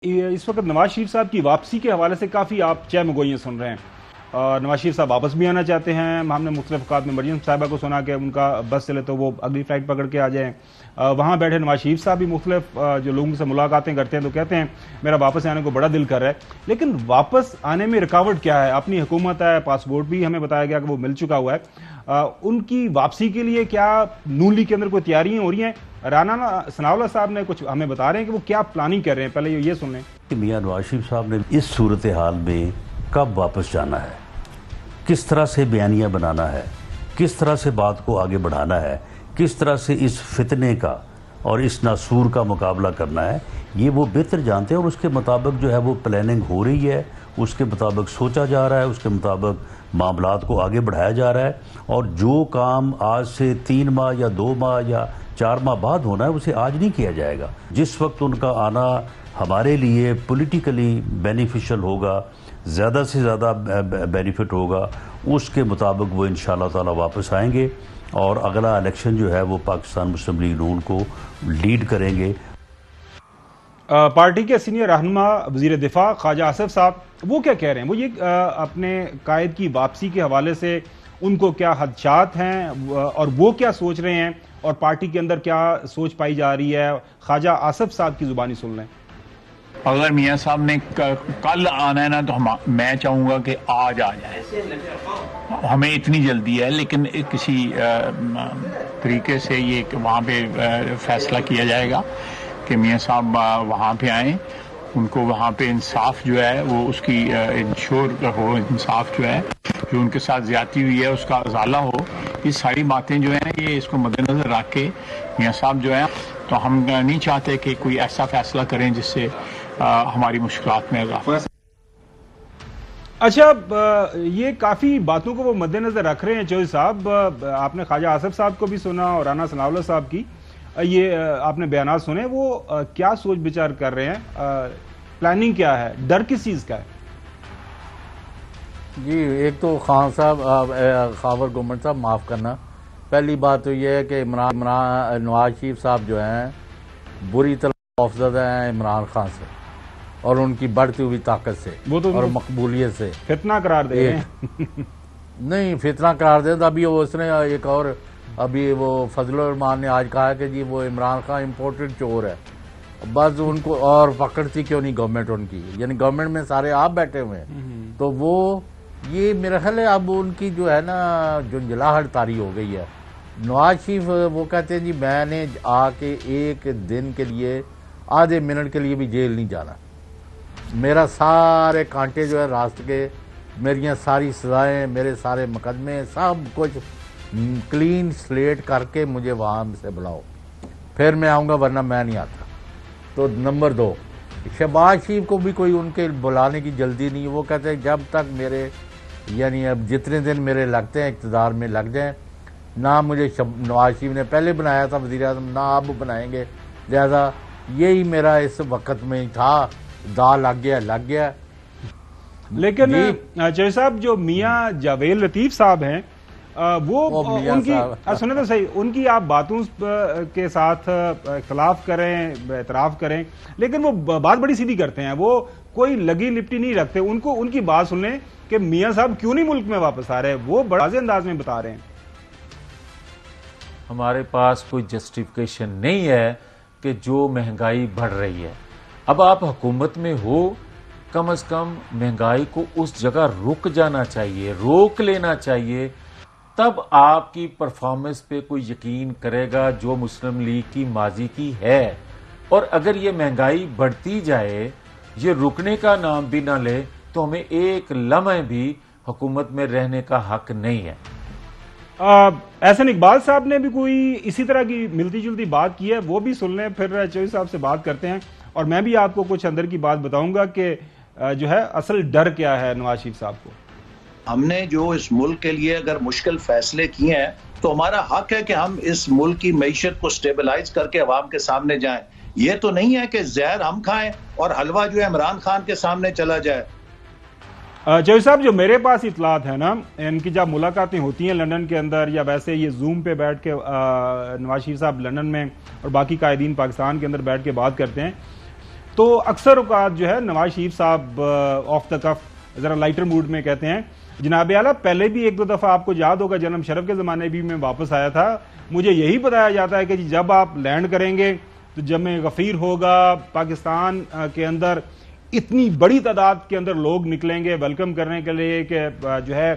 اس وقت نواز شریف صاحب کی واپسی کے حوالے سے کافی آپ چہ مگوئیاں سن رہے ہیں. نواز شریف صاحب واپس بھی آنا چاہتے ہیں. ہم نے مختلف اوقات میں مریم صاحبہ کو سنا کہ ان کا بس چلے تو وہ اگلی فلائٹ پکڑ کے آ جائیں. وہاں بیٹھے نواز شریف صاحب بھی مختلف جو لوگوں سے ملاقاتیں کرتے ہیں تو کہتے ہیں میرا واپس آنے کو بڑا دل کر رہا ہے. لیکن واپس آنے میں رکاوٹ کیا ہے؟ اپنی حکومت ہے, پاسپورٹ بھی ہمیں بتایا گیا کہ وہ مل چکا ہوا ہے. ان کی واپسی کے لیے کیا نون لیگ کے اندر کوئی تیاریاں ہو رہی ہیں؟ رانا ثناءاللہ صاحب نے کچھ ہمیں بتا رہے ہیں کہ وہ کیا پلاننگ کر رہے ہیں. پہلے یہ سن لیں کہ میاں نواز شریف صاحب نے اس صورتحال میں کب واپس جانا ہے, کس طرح سے بیانیہ بنانا ہے, کس طرح سے بات کو آگے بڑھانا ہے, کس طرح سے اس فتنے کا اور اس ناسور کا مقابلہ کرنا ہے, یہ وہ بہتر جانتے ہیں. اور اس کے مطابق جو ہے وہ پلاننگ ہو رہی ہے, اس کے مطابق سوچا جا رہا ہے, اس کے مطابق معاملات کو آگے بڑھایا جا رہا ہے. اور جو کام آج سے 3 ماہ یا 2 ماہ یا 4 ماہ بعد ہونا ہے اسے آج نہیں کیا جائے گا. جس وقت ان کا آنا ہمارے لیے پولیٹیکلی بینیفیشل ہوگا, زیادہ سے زیادہ بینیفٹ ہوگا, اس کے مطابق وہ انشاءاللہ تعالی واپس آئیں گے اور اگلا الیکشن جو ہے وہ پاکستان مسلم لیگ نون کو لیڈ کریں گے. پارٹی کے سینئر رہنما وزیر دفاع خواجہ آصف صاحب وہ کیا کہہ رہے ہیں؟ وہ یہ اپنے قائد کی واپسی کے حوالے سے ان کو کیا خدشات ہیں اور وہ کیا سوچ رہے ہیں اور پارٹی کے اندر کیا سوچ پائی جا رہی ہے؟ خواجہ آصف صاحب کی زبانی سن لیں. اگر میاں صاحب نے کل آنا ہے نا تو میں چاہوں گا کہ آج آ جائے. ہمیں اتنی جلدی ہے لیکن کسی طریقے سے یہ وہاں پہ فیصلہ کیا جائے گا کہ میاں صاحب وہاں پہ آئیں. ان کو وہاں پہ انصاف جو ہے وہ اس کی انشور ہو, انصاف جو ہے جو ان کے ساتھ زیادتی ہوئی ہے اس کا ازالہ ہو. یہ ساری باتیں جو ہیں یہ اس کو مد نظر رکھ کے میاں صاحب جو ہیں, تو ہم نہیں چاہتے کہ کوئی ایسا فیصلہ کریں جس سے ہماری مشکلات میں اضافہ. اچھا, یہ کافی باتوں کو وہ مد نظر رکھ رہے ہیں چوہدری صاحب. آپ نے خواجہ آصف صاحب کو بھی سنا اور رانا ثناءاللہ صاحب کی یہ آپ نے بیانات سنے. وہ کیا سوچ بچار کر رہے ہیں؟ پلاننگ کیا ہے؟ ڈر کس چیز کا ہے؟ جی, ایک تو خان صاحب, خاور گورنمنٹ صاحب معاف کرنا, پہلی بات تو یہ ہے کہ نواز شریف صاحب جو ہیں بری طرح خوفزدہ ہیں عمران خان سے اور ان کی بڑھتی ہوئی طاقت سے اور مقبولیت سے. فتنہ قرار دے رہے ہیں. نہیں فتنہ قرار دے. ابھی اس نے ایک اور ابھی وہ فضل الرحمان نے آج کہا کہ جی وہ عمران خان امپورٹڈ چور ہے. بس ان کو اور پکڑتی کیوں نہیں گورنمنٹ ان کی, یعنی گورنمنٹ میں سارے آپ بیٹھے ہوئے ہیں تو وہ یہ میرا خیال ہے اب ان کی جو ہے نا جنجلاہٹ طاری ہو گئی ہے. نواز شریف وہ کہتے ہیں جی میں نے آ کے ایک دن کے لیے آدھے منٹ کے لیے بھی جیل نہیں جانا, میرا سارے کانٹے جو ہے راستے کے, میری ساری سزائیں, میرے سارے مقدمے, سب کچھ کلین سلیٹ کر کے مجھے وہاں سے بلاؤ پھر میں آؤں گا, ورنہ میں نہیں آتا. تو نمبر 2, شہباز شریف کو بھی کوئی ان کے بلانے کی جلدی نہیں. وہ کہتے ہیں جب تک میرے یعنی اب جتنے دن میرے لگتے ہیں اقتدار میں لگ جائیں, نہ مجھے نواز شریف نے پہلے بنایا تھا وزیر اعظم, نہ اب بنائیں گے, لہذا یہی میرا اس وقت میں تھا, دا لگ گیا. لیکن چوہدری صاحب جو میاں جاوید لطیف صاحب ہیں وہ ان کی سنیں تو صحیح, ان کی آپ باتوں کے ساتھ اختلاف کریں, اعتراف کریں, لیکن وہ بات بڑی سیدھی کرتے ہیں. وہ کوئی لگی لپٹی نہیں رکھتے. ان کی بات سن لیں کہ میاں صاحب کیوں نہیں ملک میں واپس آ رہے, وہ بڑے واضح انداز میں بتا رہے ہیں. ہمارے پاس کوئی جسٹیفیکیشن نہیں ہے کہ جو مہنگائی بڑھ رہی ہے. اب آپ حکومت میں ہو, کم از کم مہنگائی کو اس جگہ رک جانا چاہیے, روک لینا چاہیے, تب آپ کی پرفارمنس پہ کوئی یقین کرے گا جو مسلم لیگ کی ماضی کی ہے. اور اگر یہ مہنگائی بڑھتی جائے, یہ رکنے کا نام بھی نہ لے, تو ہمیں ایک لمحے بھی حکومت میں رہنے کا حق نہیں ہے. احسن اقبال صاحب نے بھی کوئی اسی طرح کی ملتی جلتی بات کی ہے, وہ بھی سن لیں, پھر چوہدری صاحب سے بات کرتے ہیں. اور میں بھی آپ کو کچھ اندر کی بات بتاؤں گا کہ جو ہے اصل ڈر کیا ہے نواز شریف صاحب کو. ہم نے جو اس ملک کے لیے اگر مشکل فیصلے کیے ہیں تو ہمارا حق ہے کہ ہم اس ملک کی معیشت کو سٹیبلائز کر کے عوام کے سامنے جائیں. یہ تو نہیں ہے کہ زہر ہم کھائیں اور حلوہ جو ہے عمران خان کے سامنے چلا جائے. چوہدری صاحب, جو میرے پاس اطلاعات ہیں نا, ان کی جب ملاقاتیں ہوتی ہیں لندن کے اندر یا ویسے یہ زوم پہ بیٹھ کے نواز شریف صاحب لندن میں اور باقی قائدین پاکستان کے اندر بیٹھ کے بات کرتے ہیں, تو اکثر اوقات جو ہے نواز شریف صاحب آف دا کف ذرا لائٹر موڈ میں کہتے ہیں جناب اعلیٰ پہلے بھی ایک دو دفعہ آپ کو یاد ہوگا جنم شرف کے زمانے بھی میں واپس آیا تھا, مجھے یہی بتایا جاتا ہے کہ جی جب آپ لینڈ کریں گے تو جمع غفیر ہوگا, پاکستان کے اندر اتنی بڑی تعداد کے اندر لوگ نکلیں گے ویلکم کرنے کے لیے کہ جو ہے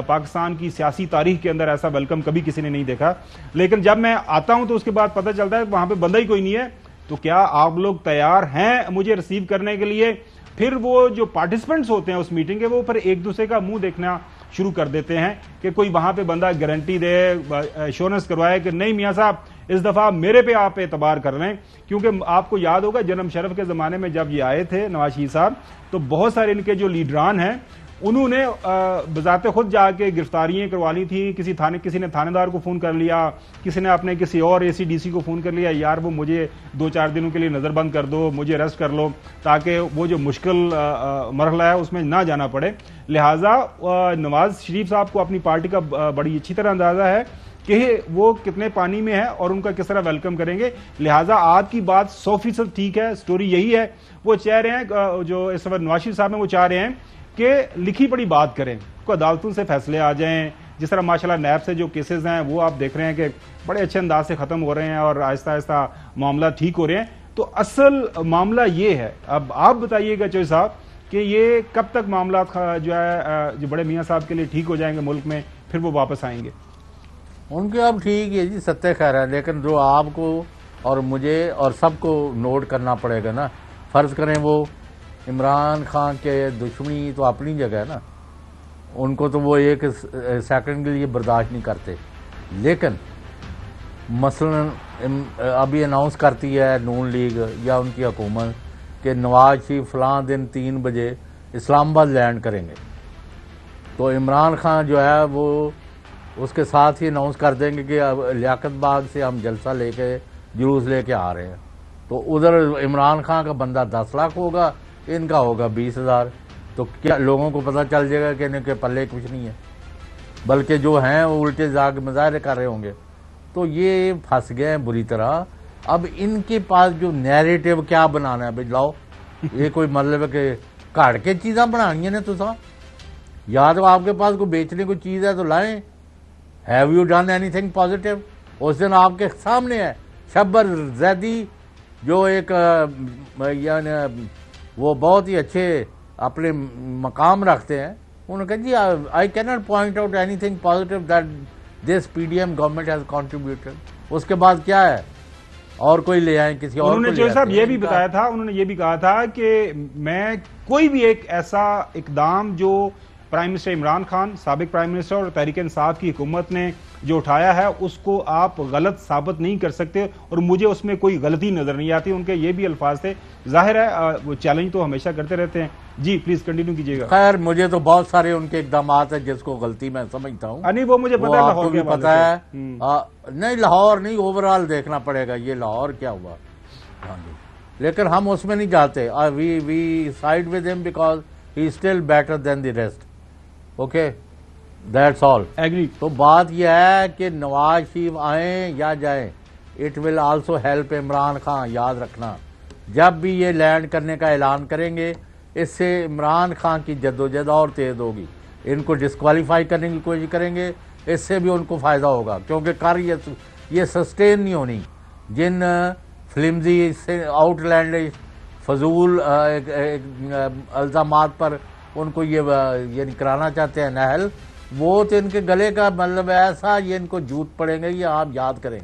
پاکستان کی سیاسی تاریخ کے اندر ایسا ویلکم کبھی کسی نے نہیں دیکھا. لیکن جب میں آتا ہوں تو اس کے بعد پتہ چلتا ہے وہاں پہ بندہ ہی کوئی نہیں ہے. تو کیا آپ لوگ تیار ہیں مجھے ریسیو کرنے کے لیے؟ پھر وہ جو پارٹیسپینٹس ہوتے ہیں اس میٹنگ کے وہ پھر ایک دوسرے کا منہ دیکھنا شروع کر دیتے ہیں کہ کوئی وہاں پہ بندہ گارنٹی دے, ایشورنس کروائے کہ نہیں میاں صاحب اس دفعہ میرے پہ آپ اعتبار کر لیں. کیونکہ آپ کو یاد ہوگا جنم شرف کے زمانے میں جب یہ آئے تھے نواز شریف صاحب تو بہت سارے ان کے جو لیڈران ہیں انہوں نے بذات خود جا کے گرفتاریاں کروا لی تھی. کسی نے تھانے دار کو فون کر لیا, کسی نے اپنے کسی اور اے سی ڈی سی کو فون کر لیا, یار وہ مجھے 2-4 دنوں کے لیے نظر بند کر دو, مجھے اریسٹ کر لو تاکہ وہ جو مشکل مرحلہ ہے اس میں نہ جانا پڑے. لہٰذا نواز شریف صاحب کو اپنی پارٹی کا بڑی اچھی طرح اندازہ ہے کہ وہ کتنے پانی میں ہے اور ان کا کس طرح ویلکم کریں گے. لہٰذا آپ کی بات 100% ٹھیک ہے, سٹوری یہی ہے. وہ چاہ رہے ہیں جو اس وقت نواز شریف صاحب ہیں وہ چاہ رہے ہیں کہ لکھی پڑی بات کریں, کو عدالتوں سے فیصلے آ جائیں. جس طرح ماشاءاللہ نیب سے جو کیسز ہیں وہ آپ دیکھ رہے ہیں کہ بڑے اچھے انداز سے ختم ہو رہے ہیں اور آہستہ آہستہ معاملہ ٹھیک ہو رہے ہیں. تو اصل معاملہ یہ ہے, اب آپ بتائیے گا چوہے صاحب کہ یہ کب تک معاملات جو ہے جو بڑے میاں صاحب کے لیے ٹھیک ہو جائیں گے ملک میں, پھر وہ واپس آئیں گے؟ ان کے اب ٹھیک ہے جی, ستہ خیر ہے, لیکن جو آپ کو اور مجھے اور سب کو نوٹ کرنا پڑے گا نا, فرض کریں وہ عمران خان کے دشمنی تو اپنی جگہ ہے نا, ان کو تو وہ ایک سیکنڈ کے لیے برداشت نہیں کرتے. لیکن مثلا ابھی اناؤنس کرتی ہے نون لیگ یا ان کی حکومت کہ نواز شریف فلاں دن 3 بجے اسلام آباد لینڈ کریں گے, تو عمران خان جو ہے وہ اس کے ساتھ ہی اناؤنس کر دیں گے کہ لیاقت باغ سے ہم جلسہ لے کے جلوس لے کے آ رہے ہیں. تو ادھر عمران خان کا بندہ 10 لاکھ ہوگا, ان کا ہوگا 20,000. تو کیا لوگوں کو پتہ چل جائے گا کہ ان کے پلے کچھ نہیں ہے, بلکہ جو ہیں وہ الٹے جا کے مظاہرے کر رہے ہوں گے. تو یہ پھنس گئے ہیں بری طرح. اب ان کے پاس جو نیریٹو کیا بنانا ہے, بھائی لاؤ یہ کوئی مطلب ہے کہ کاٹ کے چیزاں بنانی ہیں تو یا تو آپ کے پاس کوئی بیچنے کو چیز ہے تو لائیں. Have you done anything positive? اس دن آپ کے سامنے ہے شبر زیدی جو ایک یعنی وہ بہت ہی اچھے اپنے مقام رکھتے ہیں, انہوں نے کہا جی آئی کی not point out anything positive that this P D M government has contributed. اس کے بعد کیا ہے, اور کوئی لے آئیں کسی اور. انہوں نے جو صاحب یہ بھی بتایا تھا, انہوں نے یہ بھی کہا تھا کہ میں کوئی بھی ایک ایسا اقدام جو پرائم منسٹر عمران خان سابق پرائم منسٹر اور تحریک انصاف کی حکومت نے جو اٹھایا ہے اس کو آپ غلط ثابت نہیں کر سکتے اور مجھے اس میں کوئی غلطی نظر نہیں آتی. ان کے یہ بھی الفاظ تھے. ظاہر ہے وہ چیلنج تو ہمیشہ کرتے رہتے ہیں. جی پلیز کنٹینیو کیجیے گا. خیر مجھے تو بہت سارے ان کے اقدامات ہیں جس کو غلطی میں سمجھتا ہوں. نہیں وہ مجھے پتا ہے, لاہور بھی پتا ہے. نہیں لاہور نہیں, اوور آل دیکھنا پڑے گا یہ لاہور کیا ہوا. ہاں جی, لیکن ہم اس میں نہیں جاتے. We side with him because he still better than the rest. Okay that's all. Agree. تو بات یہ ہے کہ نواز شریف آئیں یا جائیں, it will also help Imran Khan. یاد رکھنا جب بھی یہ لینڈ کرنے کا اعلان کریں گے اس سے عمران خان کی جدوجہد اور تیز ہوگی. ان کو ڈسکوالیفائی کرنے کی کوشش کریں گے, اس سے بھی ان کو فائدہ ہوگا, کیونکہ یہ سسٹین نہیں ہونی. جن فلمزی آؤٹ لینڈش فضول الزامات پر ان کو یہ کرانا چاہتے ہیں نہل, وہ تو ان کے گلے کا مطلب ایسا یہ ان کو جوت پڑیں گے, یہ آپ یاد کریں.